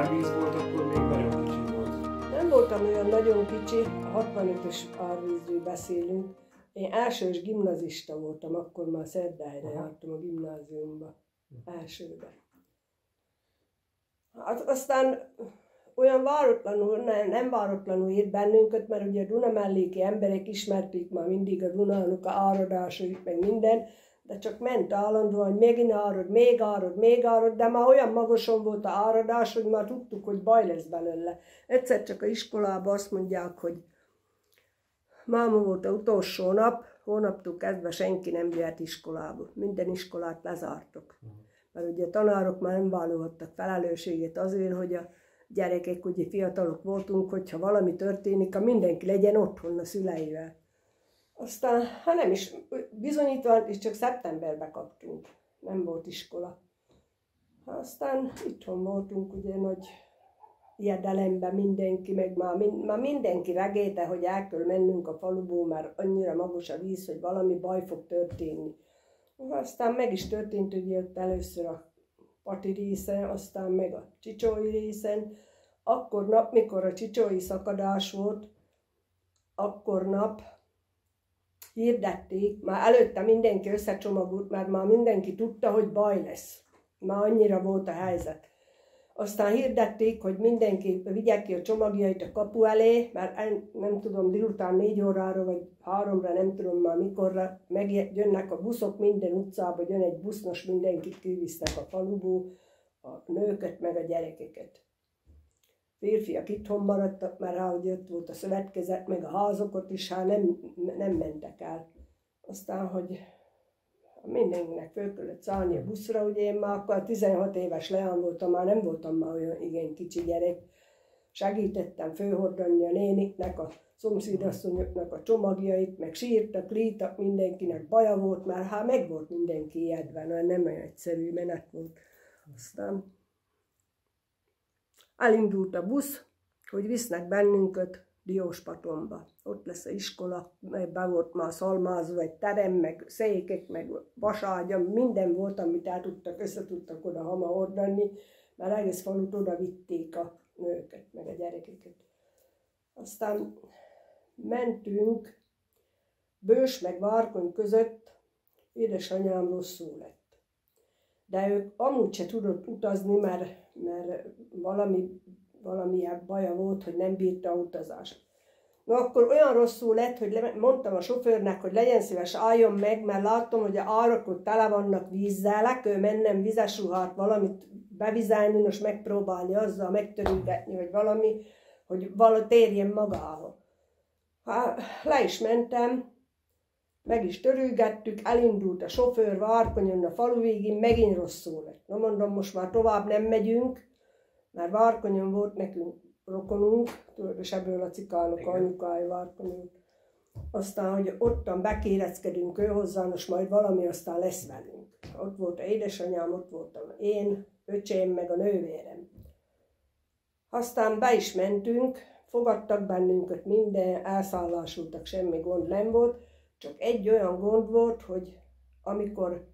árvíz volt, akkor még nagyon kicsi volt. Nem voltam olyan nagyon kicsi, a 65-ös árvízről beszélünk. Én elsős gimnazista voltam, akkor már Szerdályra jártam a gimnáziumba, elsőbe. Hát aztán olyan váratlanul, nem váratlanul írt bennünket, mert ugye a Dunamelléki emberek ismerték már mindig a Dunának a áradásait, meg minden, de csak ment állandóan, hogy megint árad, még árad, de már olyan magason volt a áradás, hogy már tudtuk, hogy baj lesz belőle. Egyszer csak a iskolában azt mondják, hogy máma volt az utolsó nap, hónaptól kezdve senki nem jöhet iskolába. Minden iskolát lezártak. Mert ugye a tanárok már nem vállalhattak felelősséget azért, hogy a gyerekek, ugye fiatalok voltunk, hogyha valami történik, ha mindenki legyen otthon a szüleivel. Aztán, ha nem is, bizonyítványt is csak szeptemberbe kaptunk, nem volt iskola. Aztán itthon voltunk, ugye nagy ijedelemben mindenki, meg már mindenki regélte, hogy el kell mennünk a faluból, mert annyira magas a víz, hogy valami baj fog történni. Aztán meg is történt, ugye ott először a Pati részen, aztán meg a Csicsói részen. Akkor nap, mikor a Csicsói szakadás volt, akkor nap hirdették, már előtte mindenki összecsomagult, mert már mindenki tudta, hogy baj lesz. Már annyira volt a helyzet. Aztán hirdették, hogy mindenki vigye ki a csomagjait a kapu elé, mert nem tudom, délután 4 órára vagy 3-ra, nem tudom már mikorra, megjönnek a buszok minden utcába, jön egy busznos, mindenkit kivisznek a faluból, a nőket meg a gyerekeket. Férfiak itthon maradtak, mert ahogy ott volt a szövetkezet, meg a házokat is, hát nem mentek el. Aztán, hogy mindenkinek föl kellett szállni a buszra, ugye én már akkor 16 éves leány voltam, már nem voltam már olyan igen kicsi gyerek. Segítettem fölhordani a néniknek, a szomszédasszonyoknak a csomagjait, meg sírtak, lítak, mindenkinek baja volt, mert hát meg volt mindenki ijedve, nem olyan egyszerű menet volt. Aztán elindult a busz, hogy visznek bennünket Dióspatonba. Ott lesz az iskola, meg be volt már szalmázva egy terem, meg székek, meg vaságya, minden volt, amit el tudtak, össze tudtak oda hama hordani, mert egész falut oda vitték a nőket, meg a gyerekeket. Aztán mentünk Bős meg Várkony között, édesanyám rosszul lett. De ők amúgy se tudott utazni, mert valamilyen baja volt, hogy nem bírta a utazást. Na akkor olyan rosszul lett, hogy mondtam a sofőrnek, hogy legyen szíves, álljon meg, mert láttam, hogy a árak ott tele vannak vízzel, le kell mennem vizes ruhát, valamit bevizelni, most megpróbálni azzal megtörülgetni, vagy valami, hogy valahogy térjen magához. Hát, le is mentem, meg is törülgettük, elindult a sofőr Várkonyon a falu végén, megint rosszul lett. Na mondom, most már tovább nem megyünk, mert Várkonyon volt nekünk rokonunk, ebből a cikának anyukája Várkonyon. Aztán, hogy ottan bekéreckedünk ő hozzá, most majd valami aztán lesz velünk. Ott volt a édesanyám, ott voltam én, öcsém, meg a nővérem. Aztán be is mentünk, fogadtak bennünket, minden, elszállásultak, semmi gond nem volt, csak egy olyan gond volt, hogy amikor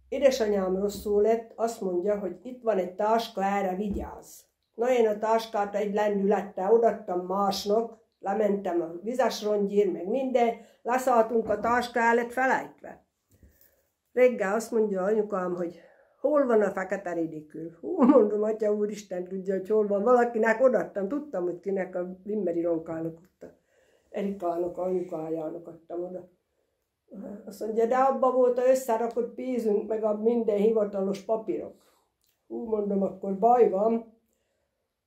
édesanyám rosszul lett, azt mondja, hogy itt van egy táska, erre vigyázz. Na én a táskát egy lendülettel odaadtam másnak, lementem a vizes rongyér, meg minden, leszálltunk a táska el lett felejtve. Reggel azt mondja anyukám, hogy hol van a fekete ridikül? Mondom, atya úristen tudja, hogy hol van. Valakinek odaadtam, tudtam, hogy kinek, a Vimmeri Ronkának adta. Erikának, anyukájának adtam oda. Azt mondja, de abban volt az összerakott pénzünk, meg a minden hivatalos papírok. Mondom, akkor baj van.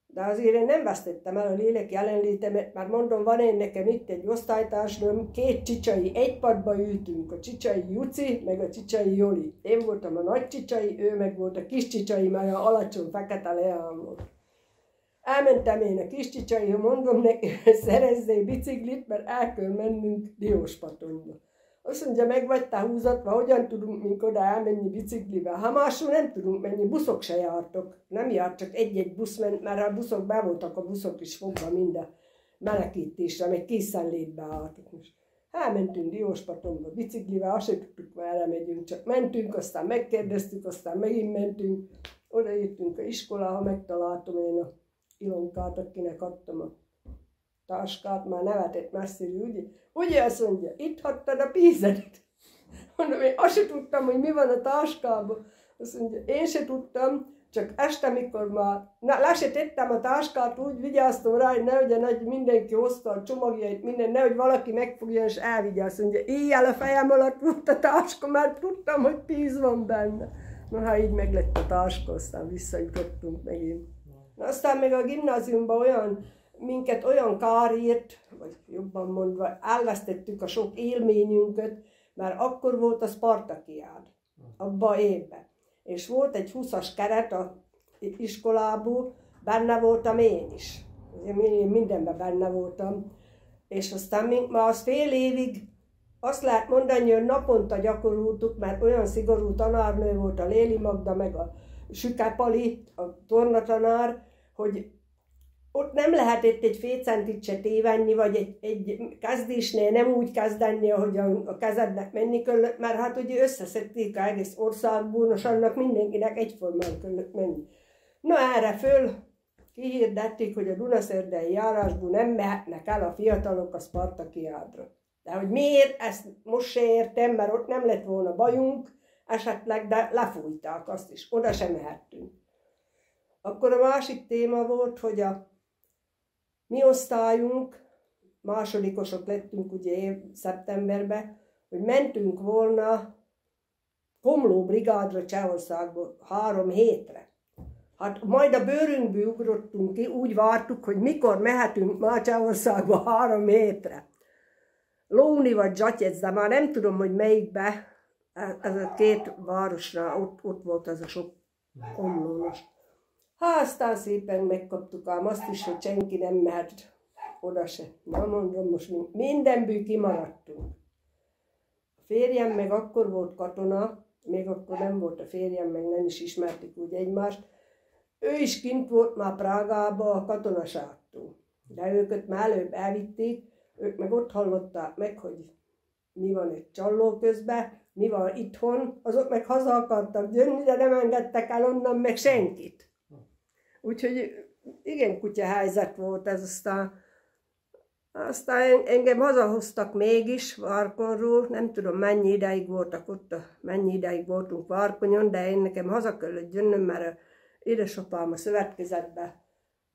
De azért én nem vesztettem el a lélek jelenlétemet, mert mondom, van én nekem itt egy osztálytársnőm, 2 csicsai, egy padba ültünk, a csicsai Juci, meg a csicsai Joli. Én voltam a nagy csicsai, ő meg volt a kis csicsai, mert a alacsony fekete leány volt. Elmentem én a kis csicsaihoz, mondom neki, hogy szerezzél biciklit, mert el kell mennünk Dióspatonba. Azt mondja, meg vagy te húzatva, hogyan tudunk mink oda elmenni biciklivel? Ha másul nem tudunk menni, buszok se jártok. Nem járt, csak egy-egy busz ment, mert a buszok be voltak, a buszok is fogva minden menekítésre, meg készenlétbe álltak most. Elmentünk Dióspatonba biciklivel, azt se tudtuk, hogy erre megyünk, csak mentünk, aztán megkérdeztük, aztán megint mentünk. Odaértünk a iskolába, megtaláltam én a Ilonkát, akinek adtam a táskát, már nevetett messzire, ugye azt mondja, itt hagytad a pízedet. Mondom, én azt se tudtam, hogy mi van a táskában. Azt mondja, én se tudtam, csak este, mikor már le se tettem a táskát, úgy vigyáztam rá, hogy nehogy mindenki hozta a csomagjait, minden, nehogy valaki megfogja és elvigye. Azt mondja, éjjel a fejem alatt volt a táska, mert tudtam, hogy píz van benne. Na, hát így meglett a táska, aztán visszajutottunk megint. Na, aztán még a gimnáziumban minket olyan kár ért, vagy jobban mondva, elvesztettük a sok élményünket, mert akkor volt a Spartakiád, abban évben. És volt egy 20-as keret a iskolából, benne voltam én is. Én mindenben benne voltam. És aztán már az fél évig azt lehet mondani, hogy naponta gyakoroltuk, mert olyan szigorú tanárnő volt a Léli Magda, meg a Süke Pali, a tornatanár, hogy ott nem lehetett egy fél centit se tévenni, vagy egy kezdésnél nem úgy kezdeni, ahogy a kezednek menni kellett, mert hát ugye összeszedték az egész országból, és annak mindenkinek egyformán kellett menni. Na erre föl kihirdették, hogy a Dunaszerdei járásból nem mehetnek el a fiatalok a Spartakiádra. De hogy miért, ezt most se értem, mert ott nem lett volna bajunk, esetleg, de lefújták azt is, oda sem mehettünk. Akkor a másik téma volt, hogy a mi osztályunk, másodikosok lettünk ugye szeptemberben, hogy mentünk volna Komló brigádra Csehországba 3 hétre. Hát majd a bőrünkből ugrottunk ki, úgy vártuk, hogy mikor mehetünk már Csehországba 3 hétre. Lóni vagy Zsatyec, de már nem tudom, hogy melyikbe, ez a 2 városra, ott volt az a sok komlónos. Hát aztán szépen megkaptuk ám azt is, hogy senki nem mehet oda se. Na mondom, most mindenből kimaradtunk. A férjem meg akkor volt katona, még akkor nem volt a férjem, meg nem is ismertük úgy egymást. Ő is kint volt már Prágába a katonaságtól. De őket már előbb elvitték, ők meg ott hallották meg, hogy mi van egy csalló közben, mi van itthon, azok meg haza akartak jönni, de nem engedtek el onnan meg senkit. Úgyhogy igen kutya helyzet volt ez, aztán engem hazahoztak mégis Várkonyról, nem tudom mennyi ideig voltak ott, mennyi ideig voltunk Várkonyon, de én nekem haza kellett jönnöm, mert a édesapám a szövetkezetben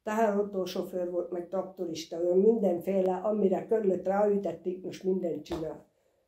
teherautósofőr volt, meg traktorista, olyan mindenféle, amire kellett ráütették, most mindent csinál.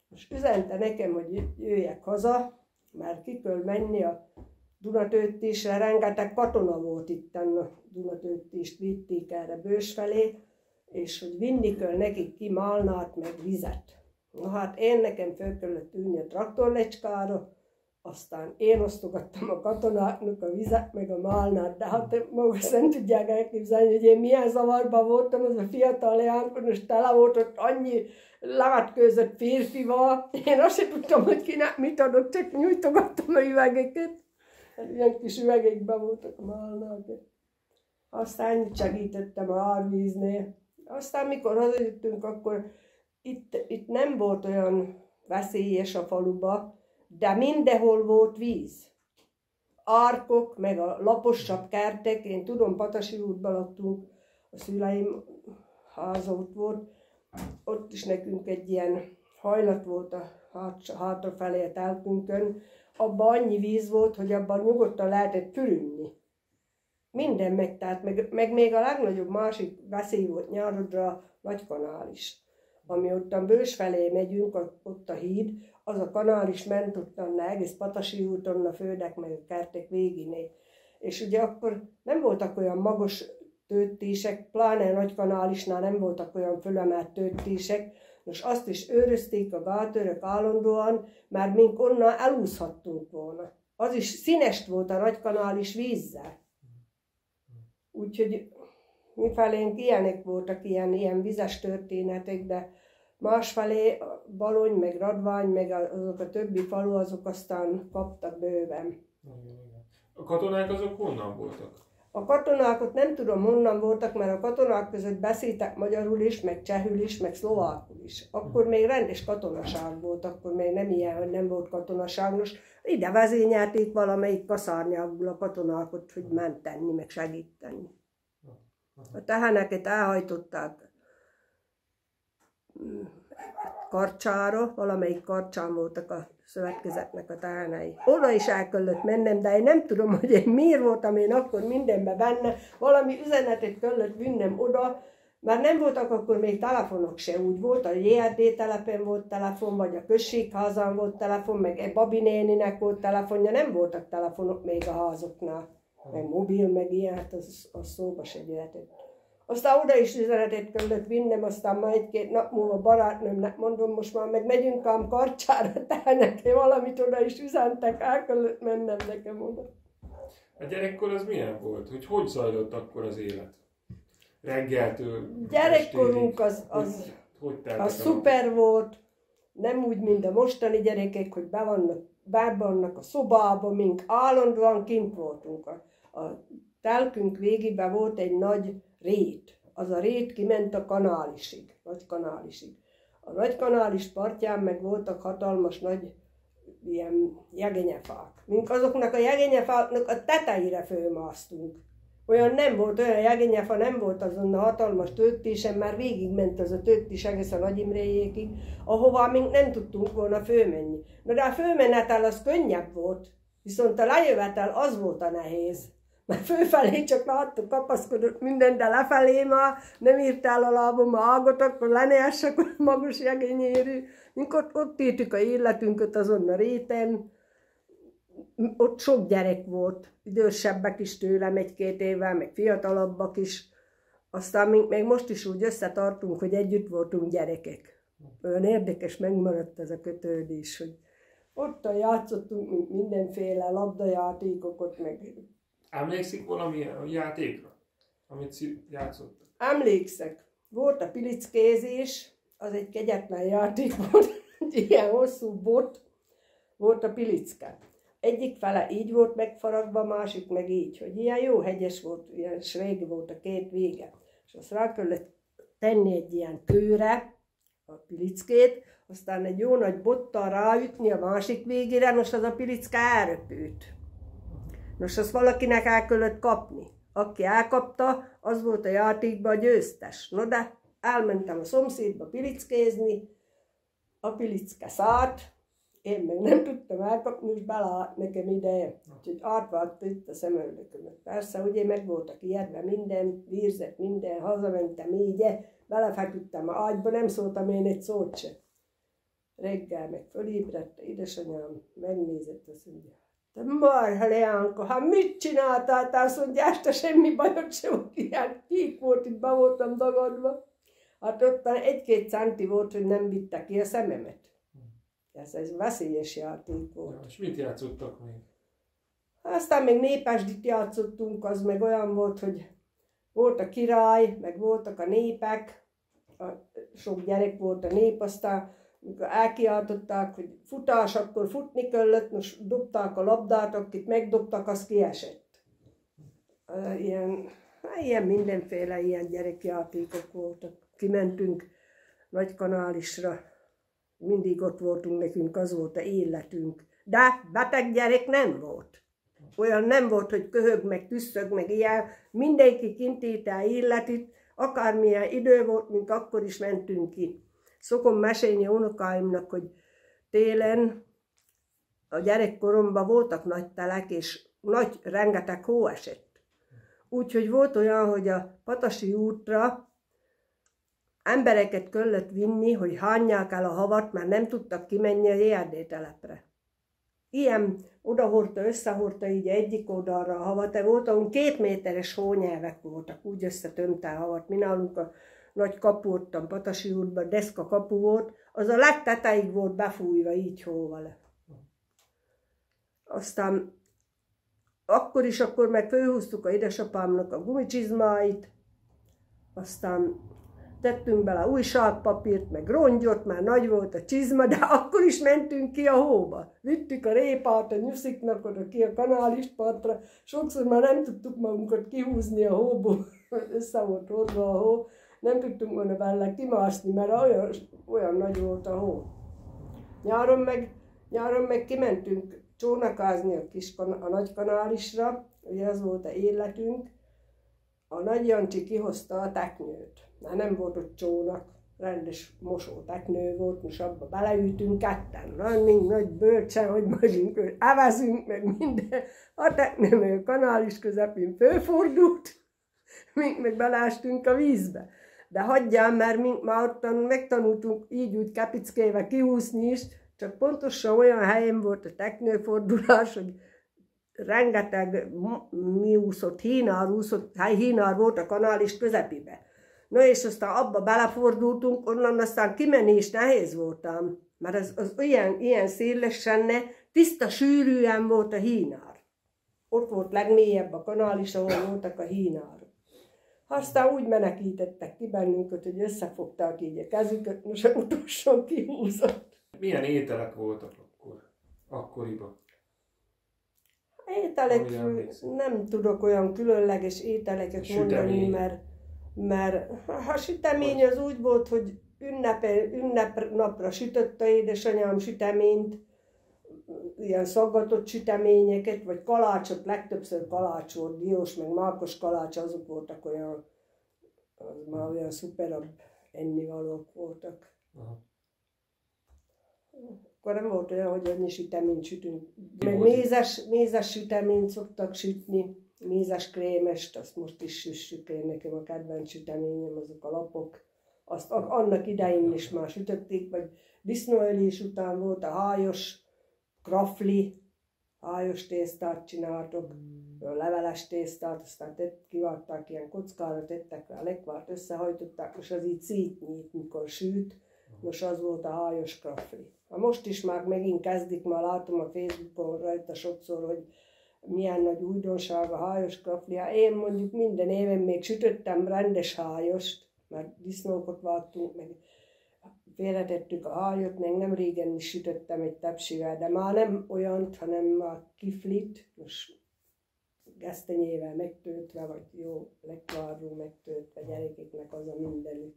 Most üzente nekem, hogy jöjjek haza, mert ki kell menni a Dunatöltésre, rengeteg katona volt itt, a Dunatöltést vitték erre Bős felé, és hogy vinni kell nekik ki Malnát, meg vizet. Na hát én nekem föl kellett ülni a traktorlecskára, aztán én osztogattam a katonáknak a vizet, meg a Malnát, de hát maga nem tudják elképzelni, hogy én milyen zavarban voltam, az a fiatal leánkon, és tele volt ott annyi levetkőzött férfival, én azt sem tudtam, hogy kinek mit adok, csak nyújtogattam a üvegeket. Ilyen kis üvegekben voltak a Malnák. Aztán ennyit segítettem a árvíznél. Aztán mikor hazajöttünk, akkor itt nem volt olyan veszélyes a faluba, de mindenhol volt víz. Árkok, meg a laposabb kertek, én tudom, Patasi útban laktunk, a szüleim háza ott volt, ott is nekünk egy ilyen hajlat volt a hátrafelé a telkünkön, abban annyi víz volt, hogy abban nyugodtan lehetett pürülni. Minden megtárt, meg még a legnagyobb másik veszély volt nyárodra a Nagykanál is. Ami ottan Bős felé megyünk, ott a híd, az a kanál is ment ottan egész Patasi úton, a földek meg a kertek végénél. És ugye akkor nem voltak olyan magas töltések, pláne a Nagykanálisnál nem voltak olyan fölemelt töltések, most azt is őrözték a gátőrök állandóan, mert mink onnan elúszhattunk volna. Az is színes volt a Nagykanális vízzel. Úgyhogy mifelénk ilyenek voltak, ilyen vizes történetek, de másfelé Balony, meg Radvány, meg azok a többi falu, azok aztán kaptak bőven. A katonák azok honnan voltak? A katonák ott nem tudom honnan voltak, mert a katonák között beszéltek magyarul is, meg csehül is, meg szlovákul is. Akkor még rendes katonaság volt, akkor még nem ilyen, hogy nem volt katonaság. Most ide vezényelték valamelyik kaszárnyából a katonákat, hogy menteni, meg segíteni. A teheneket elhajtották Karcsára, valamelyik Karcsán voltak a szövetkezetnek a tehenei. Oda is el kellett mennem, de én nem tudom, hogy én miért voltam én akkor mindenben benne. Valami üzenetet kellett vinnem oda, mert nem voltak akkor még telefonok se. Úgy volt, a JRD telepen volt telefon, vagy a községházán volt telefon, meg egy Babi néninek volt telefonja, nem voltak telefonok még a házoknál. Meg mobil, meg ilyen, hát az szóba se jöhetett. Aztán oda is üzenetet kellett vinnem, aztán majd egy-két nap múlva barátnőmnek mondom, most már meg megyünk ám Karcsára, tehát nekem valamit oda is üzentek, el kellett mennem nekem oda. A gyerekkor az milyen volt? Hogy zajlott akkor az élet? Reggeltől Gyerekkorunk az szuper volt, nem úgy, mint a mostani gyerekek, hogy be vannak a szobába, mink állandóan kint voltunk. A telkünk végében volt egy nagy rét. Az a rét kiment a kanálisig, Nagykanálisig. A Nagykanális partján meg voltak hatalmas nagy ilyen jegenyefák. Mink azoknak a jegenyefáknak a tetejére fölmásztunk. Olyan nem volt, olyan jegenyefa nem volt azon a hatalmas töltésen, már végigment az a töltés egészen Nagy Imréjékig, ahová még nem tudtunk volna fölmenni. Na de a fölmenetel az könnyebb volt, viszont a lejövetel az volt a nehéz. Mert fölfelé csak láttuk, kapaszkodott minden, de lefelé már nem írtál a lábom, ágot, akkor le ne essak a magas jegenyérű. Mink ott éltük a életünket azon a réten. Ott sok gyerek volt, idősebbek is tőlem 1-2 évvel, meg fiatalabbak is. Aztán még most is úgy összetartunk, hogy együtt voltunk gyerekek. Olyan érdekes, megmaradt ez a kötődés, hogy ottan játszottunk, mint mindenféle labdajátékokat, meg... Emlékszik valami játékra, amit játszottak? Emlékszek. Volt a pilickézés, az egy kegyetlen játék volt, ilyen hosszú bot volt a pilicke. Egyik fele így volt megfaragva, a másik meg így, hogy ilyen jó hegyes volt, ilyen svégi volt a 2 vége. És azt rá kellett tenni egy ilyen kőre a pilickét, aztán egy jó nagy bottal ráütni a másik végére, most az a pilicke elröpült. Nos, azt valakinek el kellett kapni. Aki elkapta, az volt a játékban a győztes. No de elmentem a szomszédba pilickézni, a pilicke szállt, én meg nem tudtam elkapni, és beleállt nekem ideje. Úgyhogy átvágta itt a szemöldökömet. Persze, ugye meg voltak ijedve minden, vírzett minden, hazamentem így, belefeküdtem a ágyba, nem szóltam én egy szót se. Reggel meg fölébredt, édesanyám megnézett, azt mondja, te marha Leánka, hát mit csináltál? Azt mondja, este semmi bajod sem volt, ilyen kék volt, itt be voltam dagadva. Hát ott 1-2 centi volt, hogy nem vitte ki a szememet. Ez veszélyes játék volt. Ja, és mit játszottak még? Aztán még népesdit játszottunk, az meg olyan volt, hogy volt a király, meg voltak a népek, sok gyerek volt a nép, aztán amikor elkiáltották, hogy futás, akkor futni kellett, most dobták a labdát, akit megdobtak, az kiesett. Ilyen mindenféle ilyen gyerekjátékok voltak. Kimentünk Nagykanálisra, mindig ott voltunk, nekünk az volt a életünk. De beteg gyerek nem volt. Olyan nem volt, hogy köhög, meg tüsszög, meg ilyen. Mindenki kint élte életét, akármilyen idő volt, mint akkor is mentünk ki. Szokom mesélni unokáimnak, hogy télen a gyerekkoromban voltak nagy telek, és rengeteg hó esett. Úgyhogy volt olyan, hogy a Patasi útra embereket kellett vinni, hogy hányják el a havat, mert nem tudtak kimenni a JRD telepre. Ilyen odahordta, összehordta így egyik oldalra a havat, de volt, ahol 2 méteres hónyelvek voltak, úgy összetömte a havat. Mi nálunk a nagy kapu ottan Patasi útban, deszka kapu volt, az a legtetejig volt befújva így hóval. Aztán akkor meg fölhúztuk a édesapámnak a gumicsizmáit, aztán tettünk bele újságpapírt, meg rongyot, már nagy volt a csizma, de akkor is mentünk ki a hóba. Vittük a répát a nyusziknak oda ki a Kanálistpartra, sokszor már nem tudtuk magunkat kihúzni a hóból, össze volt hordva a hó, nem tudtunk volna vele kimászni, mert olyan nagy volt a hó. Nyáron meg kimentünk csónakázni a Nagykanálisra, ugye az volt a életünk. a Nagy Jancsi kihozta a teknőt. Már nem volt ott csónak, rendes mosóteknő volt, most abba beleültünk ketten, running, nagy bölcsen, hogy vagyunk, evezünk, meg minden. A teknő a kanál is közepén fölfordult, mink meg belástunk a vízbe. De hagyjál, mert mink már ottan megtanultunk így úgy kapickével kiúszni is, csak pontosan olyan helyen volt a teknőfordulás, hogy rengeteg hínár volt a kanál is közepébe. Na és aztán abba belefordultunk, onnan aztán kimenni is nehéz voltam, mert az ilyen szélesen, tiszta sűrűen volt a hínár. Ott volt legmélyebb a kanál is, ahol voltak a hínárok. Aztán úgy menekítettek ki bennünket, hogy összefogták így a kezüket, most az utolsó kihúzott. Milyen ételek voltak akkoriban? Ételek, nem tudok olyan különleges ételeket mondani, mert a sütemény az úgy volt, hogy ünnepnapra sütötte édesanyám süteményt, ilyen szaggatott süteményeket, vagy kalácsot, legtöbbször kalács volt, diós, meg mákos kalács, azok voltak olyan, az már olyan szuperabb ennivalók voltak. Aha. Akkor nem volt olyan, hogy annyi süteményt sütünk. Meg mézes süteményt szoktak sütni, mézes krémest, azt most is süssük, én nekem a kedvenc süteményem, azok a lapok. Azt annak idején is már sütötték, vagy disznóölés után volt a hájos, krafli, hájos tésztát csináltok, leveles tésztát, aztán kivágták ilyen kockára, tettek rá lekvárt, összehajtották, és az így szétnyílt, mikor sült. Most az volt a hájos krafli. Most is már megint kezdik, már látom a Facebookon rajta sokszor, hogy milyen nagy újdonság a hájos krafli. Én mondjuk minden éven még sütöttem rendes hájost, mert disznókat vágtunk, meg félretettük a hájot, még nem régen is sütöttem egy tepsivel, de már nem olyant, hanem már kiflit, most gesztenyével megtöltve, vagy jó lekvárról megtöltve, gyerekeknek az a mindenük.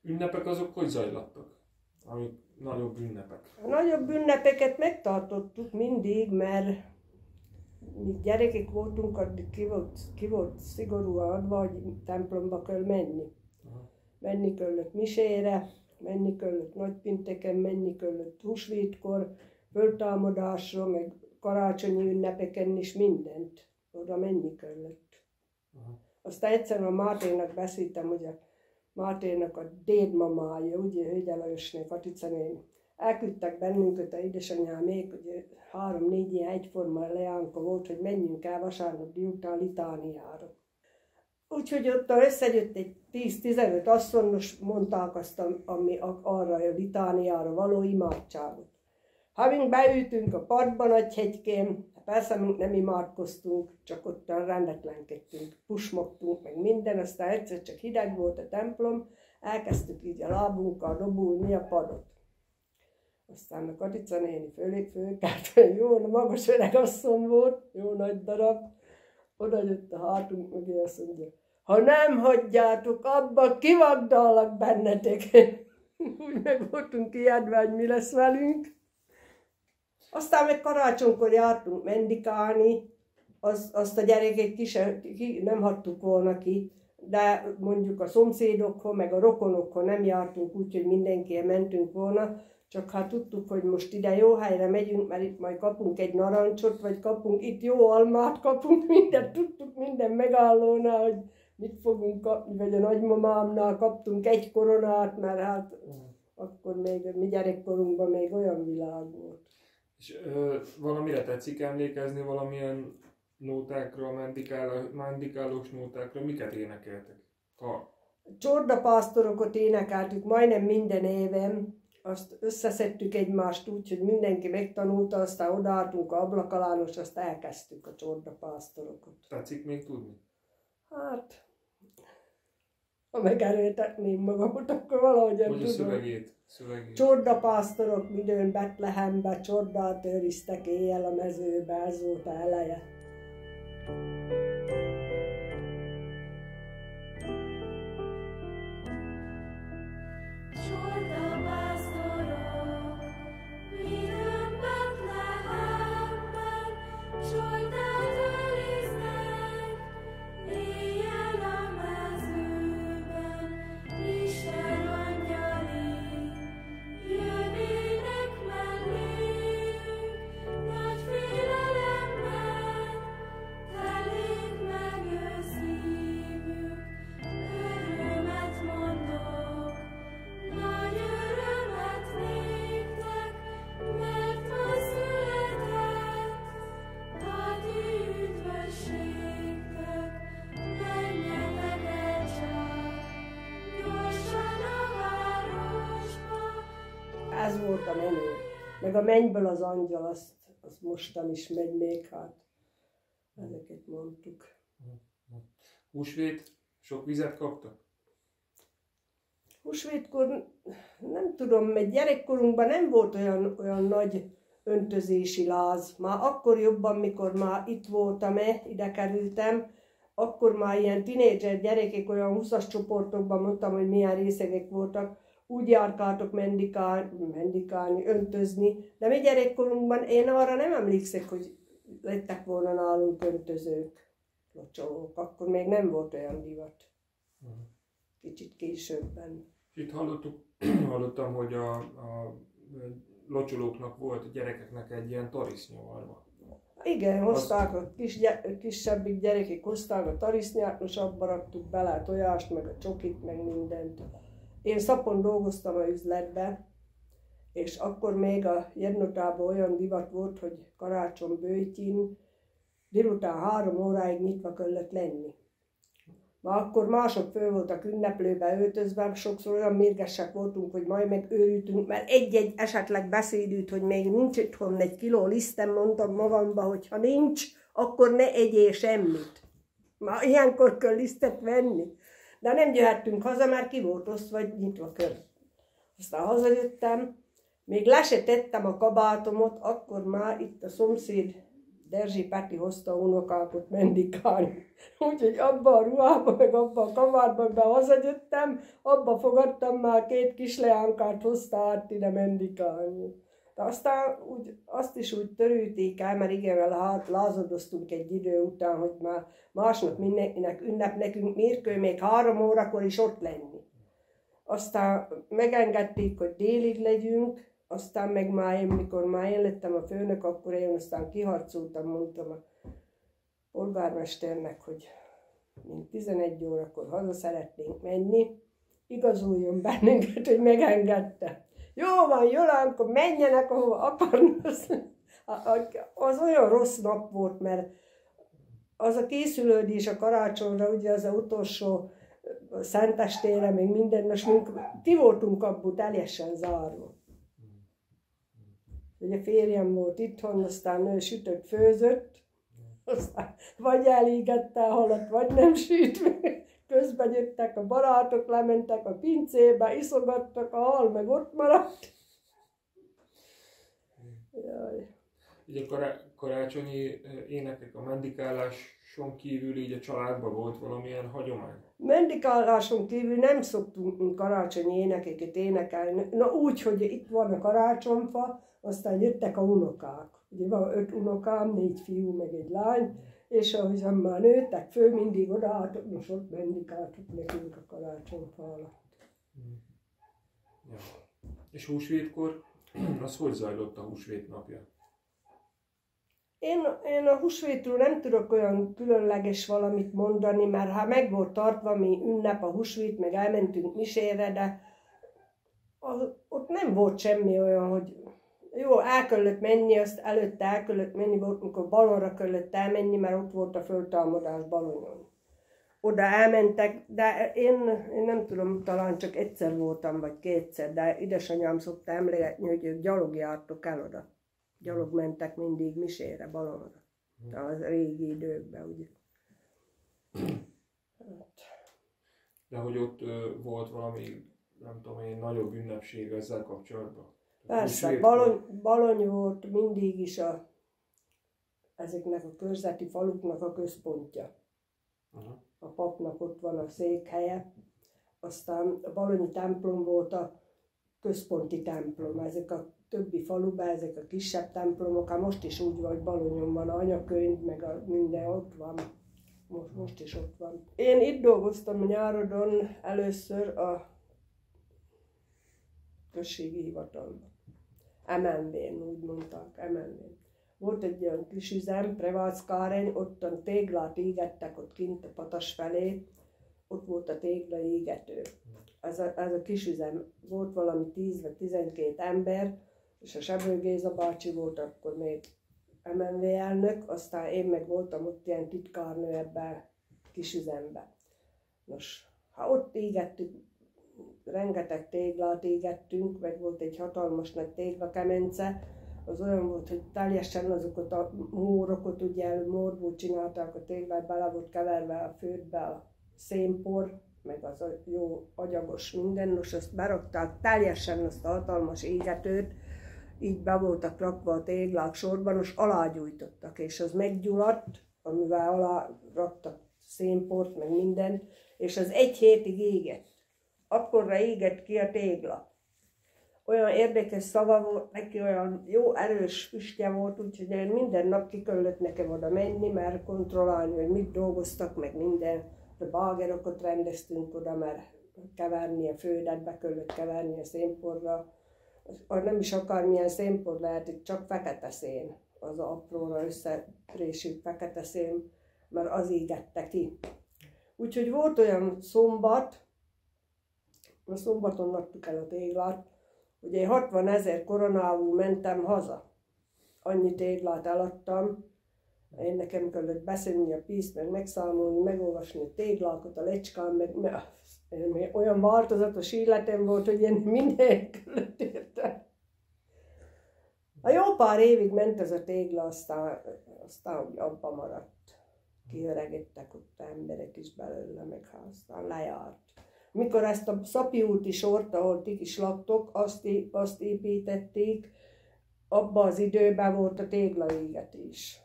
Ünnepek azok hogy zajlottak? Amik nagyobb ünnepek? A nagyobb ünnepeket megtartottuk mindig, mert mi gyerekek voltunk, addig ki volt szigorúan adva, hogy templomba kell menni. Aha. Menni kellett misére, menni kellett nagypénteken, menni kellett húsvétkor, föltámadásra, meg karácsonyi ünnepeken is mindent. Oda menni kellett. Aha. Aztán egyszer a Máténak beszéltem, hogy a Máténak a dédmamája, ugye Hölgye Lajosné, Katica néni, elküldtek bennünket a édesanyámék, hogy 3-4 ilyen egyforma leánka volt, hogy menjünk el vasárnap délután litániára. Úgyhogy ott összejött egy 10-15 asszonyos, mondták azt, ami arra a litániára való imádságot. Ha mink beültünk a parkban Nagyhegykén, persze mink nem imádkoztunk, csak ott rendetlenkedtünk, pusmogtunk, meg minden, aztán egyszer csak hideg volt a templom, elkezdtük így a lábunkkal dobulni a padot. Aztán a Katica néni fölkelt, jó magas öreg asszony volt, jó nagy darab, oda jött a hátunk, meg azt mondja, ha nem hagyjátok, abba kivagdallak bennetek. Úgy meg voltunk ijedve, hogy mi lesz velünk. Aztán meg karácsonykor jártunk mendikálni, azt a gyerekek nem hagytuk volna ki, de mondjuk a szomszédokhoz, meg a rokonokhoz nem jártunk úgy, hogy mindenkihez mentünk volna, csak hát tudtuk, hogy most ide jó helyre megyünk, mert itt majd kapunk egy narancsot, vagy kapunk itt jó almát, kapunk mindent, tudtuk minden megállónál, hogy mit fogunk kapni, vagy a nagymamámnál kaptunk egy koronát, mert hát akkor még mi gyerekkorunkban még olyan világ volt. És valamire tetszik emlékezni, valamilyen nótákra, mendikálós nótákra, miket énekeltek? Csordapásztorokat énekeltük majdnem minden éven, azt összeszedtük egymást úgy, hogy mindenki megtanulta, aztán odaálltunk a ablak alá, és azt elkezdtük a csordapásztorokat. Tetszik még tudni? Hát, ha megerőltetném magamat, akkor valahogy tudom. Szövegét. Csordapásztorok midőn Betlehembe, csordát őriztek éjjel a mezőbe, ez volt a eleje. Csordát őriztek éjjel a ez volt a menő. Meg a Mennyből az angyal, azt mostan is megy még, hát ezeket mondtuk. Húsvét, sok vizet kaptak? Húsvétkor nem tudom, mert gyerekkorunkban nem volt olyan nagy öntözési láz. Már akkor jobban, mikor már itt voltam, ide kerültem, akkor már ilyen tinédzser gyerekek, olyan 20-as csoportokban mondtam, hogy milyen részegek voltak, úgy járkáltok mendikálni, öntözni. De mi gyerekkorunkban én arra nem emlékszek, hogy lettek volna nálunk öntözők, locsolók. Akkor még nem volt olyan divat. Kicsit későbben. Itt hallottam, hogy a locsolóknak volt, a gyerekeknek egy ilyen tarisznyolva. Igen, hozták a kisebbik gyerekek, hozták a tarisznyát, most abba raktuk bele a tojást, meg a csokit, meg mindent. Én Szapon dolgoztam a üzletbe, és akkor még a Jednotában olyan divat volt, hogy karácsony bőjtjén délután 3 óráig nyitva kellett lenni. Ma akkor mások föl voltak ünneplőbe öltözve, sokszor olyan mérgesek voltunk, hogy majd megőrültünk, mert egy-egy esetleg beszédült, hogy még nincs itthon 1 kiló lisztem, mondtam magamba, hogy ha nincs, akkor ne egyél semmit. Ma ilyenkor kell lisztet venni. De nem jöhettünk haza, mert ki volt osztva, vagy nyitva kör. Aztán hazajöttem, még le se tettem a kabátomot, akkor már itt a szomszéd Derzsi Peti hozta a unokákat mendikálni. Úgyhogy abba a ruhába, meg abba a kabátba, be hazajöttem, abba fogadtam már 2 kis leánkát, hozta át ide mendikálni. De aztán azt is úgy törülték el, mert igen, lázadoztunk egy idő után, hogy már másnap mindenkinek ünnep, nekünk miért kell még 3 órakor is ott lenni. Aztán megengedték, hogy délig legyünk, aztán meg már mikor már én lettem a főnök, akkor én aztán kiharcoltam, mondtam a polgármesternek, hogy mint 11 órakor haza szeretnénk menni, igazoljon bennünket, hogy megengedte. Jó van, Jolánka, menjenek, ahova akarnak. Az olyan rossz nap volt, mert az a készülődés a karácsonyra, ugye az utolsó szentestére, még minden, most ti voltunk abból teljesen zárva. Ugye férjem volt itthon, aztán ő sütött, főzött, aztán vagy elégette a halat, vagy nem sütve. Közben jöttek a barátok, lementek a pincébe, iszogattak, a hal meg ott maradt. Jaj. Így a karácsonyi énekek, a mendikáláson kívül így a családban volt valamilyen hagyomány? Mendikáláson kívül nem szoktunk, mint karácsonyi énekeket énekelni. Na úgy, hogy itt van a karácsonyfa, aztán jöttek a unokák. Ugye van 5 unokám, 4 fiú, meg egy lány, és ahogyan már nőttek föl, mindig odaálltok, most ott mendikáltuk nekünk a karácsonyfa alatt. Ja. És húsvétkor, az hogy zajlott a húsvét napja? Én a húsvétről nem tudok olyan különleges valamit mondani, mert ha meg volt tartva mi ünnep a húsvét, meg elmentünk misére, de ott nem volt semmi olyan, hogy jó, el kellett menni, azt előtte el kellett menni, volt, amikor Balonra kellett elmenni, mert ott volt a föltámadás Balonyon. Oda elmentek, de én nem tudom, talán csak egyszer voltam, vagy 2-szer, de édesanyám szokta emlegetni, hogy ők gyalog jártok el oda. Gyalog mentek mindig misére, Balonra. A régi időkben, ugye. De hogy ott volt valami, nem tudom én, nagyobb ünnepség ezzel kapcsolatban? Persze, Balony volt mindig is ezeknek a körzeti faluknak a központja. Aha. A papnak ott van a székhelye, aztán a balonyi templom volt a központi templom, ezek a többi faluban, ezek a kisebb templomok, hát most is úgy van, hogy Balonyon van anyakönyv, meg minden ott van, most is ott van. Én itt dolgoztam a nyárodon először a községi hivatalban. MNV-n, úgy mondták, MNV-n. Volt egy olyan kis üzem, Prevalszkáren, ottan téglát égettek ott kint a patas felé, ott volt a tégla égető. Ez a kis üzem, volt valami 10 vagy 12 ember, és a Sebrő Géza bácsi volt akkor még MNV elnök, aztán én meg voltam ott ilyen titkárnő ebben a kis üzemben. Nos, ha ott égettük rengeteg téglát égettünk, meg volt egy hatalmas nagy téglakemence, az olyan volt, hogy teljesen azokat a mórokat, ugye mórból csinálták a téglát, bele volt keverve a földbe a szénpor, meg az a jó agyagos minden, most azt berakták teljesen azt a hatalmas égetőt, így be voltak rakva a téglák sorban, most alágyújtottak, és az meggyulladt, amivel alá raktak szénport, meg minden, és az 1 hétig égett. Akkorra égett ki a tégla. Olyan érdekes szava volt neki, olyan jó erős füstje volt, úgyhogy én minden nap ki kellett nekem oda menni, mert kontrollálni, hogy mit dolgoztak, meg minden. A bágerokat rendeztünk oda, mert keverni a földet, be kellett keverni a szénporra. Nem is akármilyen szénpor lehet, csak fekete szén, az apróra összerésült fekete szén, mert az égette ki. Úgyhogy volt olyan szombat, a szombaton adtuk el a téglát, hogy én 60 000 koronávú mentem haza. Annyi téglát eladtam, én nekem kellett beszélni a pénzt, meg megszámolni, megolvasni a téglákat, a lecskán, meg olyan változatos életem volt, hogy én minden kellett érte. A jó pár évig ment ez a tégla, aztán abba maradt. Kiöregedtek ott emberek is belőle, meg aztán lejárt. Mikor ezt a Szapi úti sort, ahol ti is laktok, azt építették, abban az időben volt a téglaégetés.